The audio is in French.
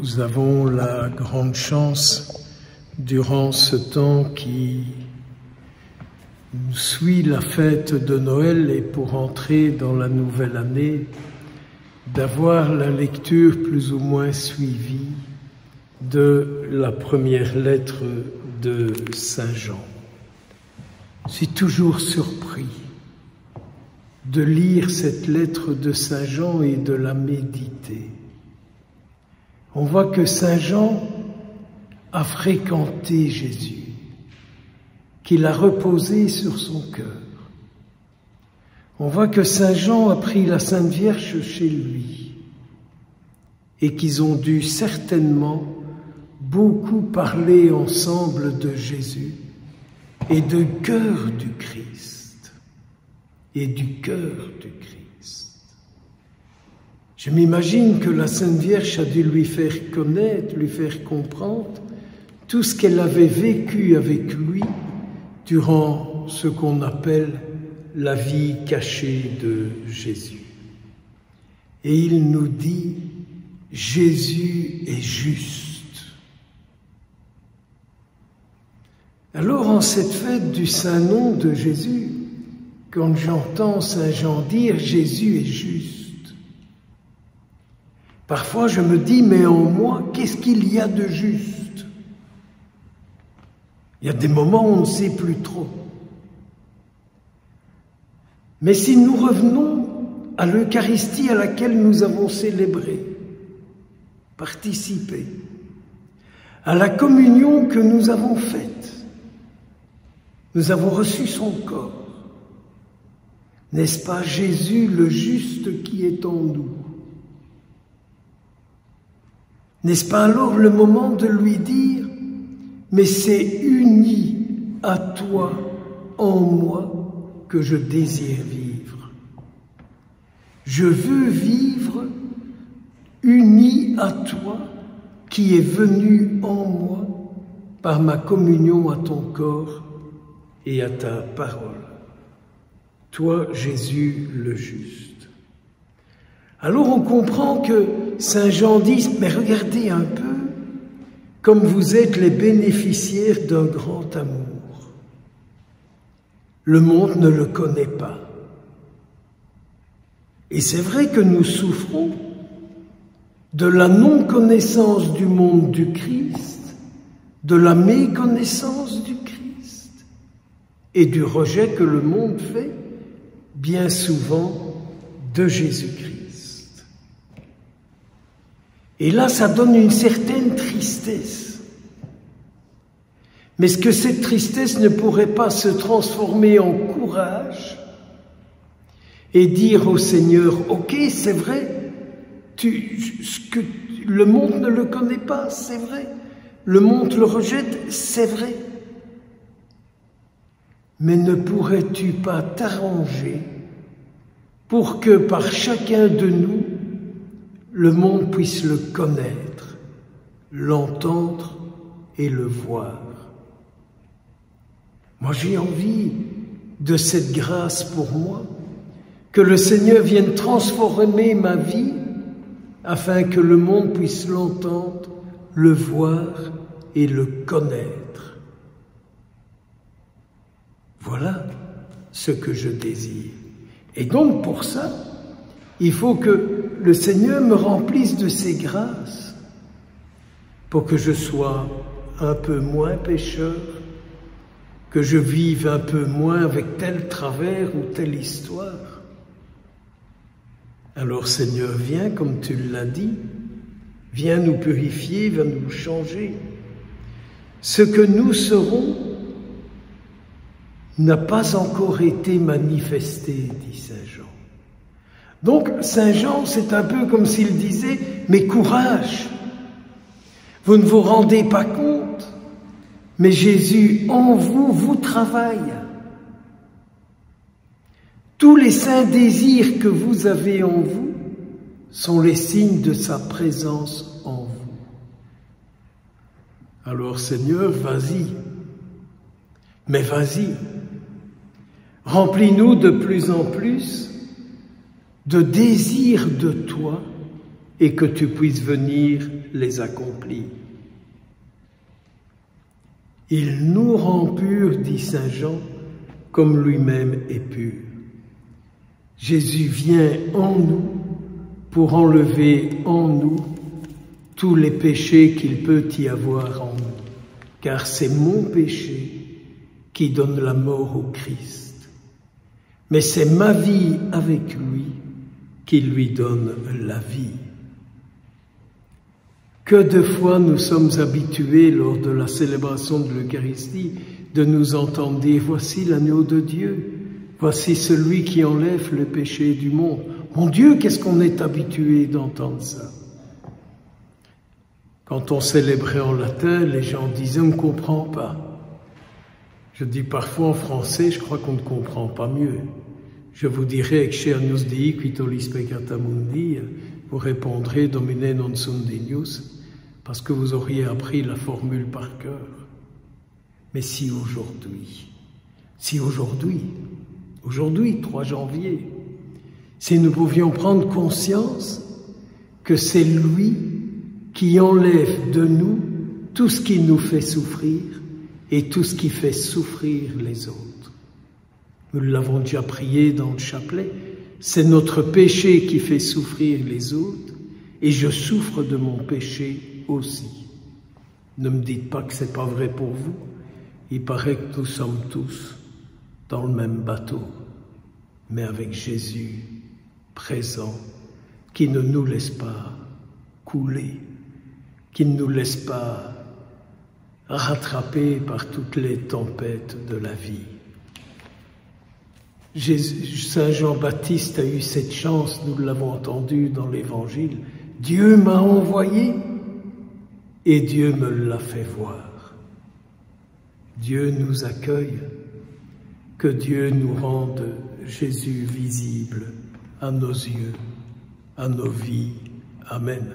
Nous avons la grande chance, durant ce temps qui suit la fête de Noël et pour entrer dans la nouvelle année, d'avoir la lecture plus ou moins suivie de la première lettre de Saint Jean. Je suis toujours surpris de lire cette lettre de Saint Jean et de la méditer. On voit que Saint Jean a fréquenté Jésus, qu'il a reposé sur son cœur. On voit que Saint Jean a pris la Sainte Vierge chez lui et qu'ils ont dû certainement beaucoup parler ensemble de Jésus et du cœur du Christ. Et du cœur du Christ. Je m'imagine que la Sainte Vierge a dû lui faire connaître, lui faire comprendre tout ce qu'elle avait vécu avec lui durant ce qu'on appelle la vie cachée de Jésus. Et il nous dit, Jésus est juste. Alors en cette fête du Saint-Nom de Jésus, quand j'entends Saint Jean dire Jésus est juste, parfois je me dis, mais en moi, qu'est-ce qu'il y a de juste? Il y a des moments où on ne sait plus trop. Mais si nous revenons à l'Eucharistie à laquelle nous avons célébré, participé, à la communion que nous avons faite, nous avons reçu son corps. N'est-ce pas Jésus le juste qui est en nous? N'est-ce pas alors le moment de lui dire, mais c'est uni à toi, en moi, que je désire vivre. Je veux vivre uni à toi qui es venu en moi par ma communion à ton corps et à ta parole. Toi, Jésus le juste. Alors on comprend que Saint Jean dit, mais regardez un peu, comme vous êtes les bénéficiaires d'un grand amour. Le monde ne le connaît pas. Et c'est vrai que nous souffrons de la non-connaissance du monde du Christ, de la méconnaissance du Christ et du rejet que le monde fait bien souvent de Jésus-Christ. Et là, ça donne une certaine tristesse. Mais est-ce que cette tristesse ne pourrait pas se transformer en courage et dire au Seigneur, ok, c'est vrai, le monde ne le connaît pas, c'est vrai, le monde le rejette, c'est vrai. Mais ne pourrais-tu pas t'arranger pour que par chacun de nous, le monde puisse le connaître, l'entendre et le voir? Moi, j'ai envie de cette grâce pour moi, que le Seigneur vienne transformer ma vie afin que le monde puisse l'entendre, le voir et le connaître. Voilà ce que je désire. Et donc pour ça, il faut que le Seigneur me remplisse de ses grâces pour que je sois un peu moins pécheur, que je vive un peu moins avec tel travers ou telle histoire. Alors Seigneur, viens comme tu l'as dit, viens nous purifier, viens nous changer. Ce que nous serons n'a pas encore été manifesté, dit Saint Jean. Donc Saint Jean, c'est un peu comme s'il disait, mais courage, vous ne vous rendez pas compte, mais Jésus en vous, vous travaille. Tous les saints désirs que vous avez en vous sont les signes de sa présence en vous. Alors Seigneur, vas-y, mais vas-y, remplis-nous de plus en plus de désir de toi et que tu puisses venir les accomplir. Il nous rend purs, dit saint Jean, comme lui-même est pur. Jésus vient en nous pour enlever en nous tous les péchés qu'il peut y avoir en nous, car c'est mon péché qui donne la mort au Christ. Mais c'est ma vie avec lui qui lui donne la vie. Que de fois nous sommes habitués lors de la célébration de l'Eucharistie de nous entendre dire « Voici l'agneau de Dieu, voici celui qui enlève le péché du monde ». Mon Dieu, qu'est-ce qu'on est habitué d'entendre ça? Quand on célébrait en latin, les gens disaient « On ne comprend pas ». Je dis parfois en français, je crois qu'on ne comprend pas mieux. Je vous dirai « Ecce annus Dei qui tollis peccata mundi », vous répondrez « Domine non sum dignus », parce que vous auriez appris la formule par cœur. Mais si aujourd'hui, 3 janvier, si nous pouvions prendre conscience que c'est lui qui enlève de nous tout ce qui nous fait souffrir et tout ce qui fait souffrir les autres. Nous l'avons déjà prié dans le chapelet, c'est notre péché qui fait souffrir les autres et je souffre de mon péché aussi. Ne me dites pas que c'est pas vrai pour vous. Il paraît que nous sommes tous dans le même bateau, mais avec Jésus présent, qui ne nous laisse pas couler, qui ne nous laisse pas rattraper par toutes les tempêtes de la vie. Saint Jean-Baptiste a eu cette chance, nous l'avons entendu dans l'Évangile. Dieu m'a envoyé et Dieu me l'a fait voir. Dieu nous accueille, que Dieu nous rende Jésus visible à nos yeux, à nos vies. Amen.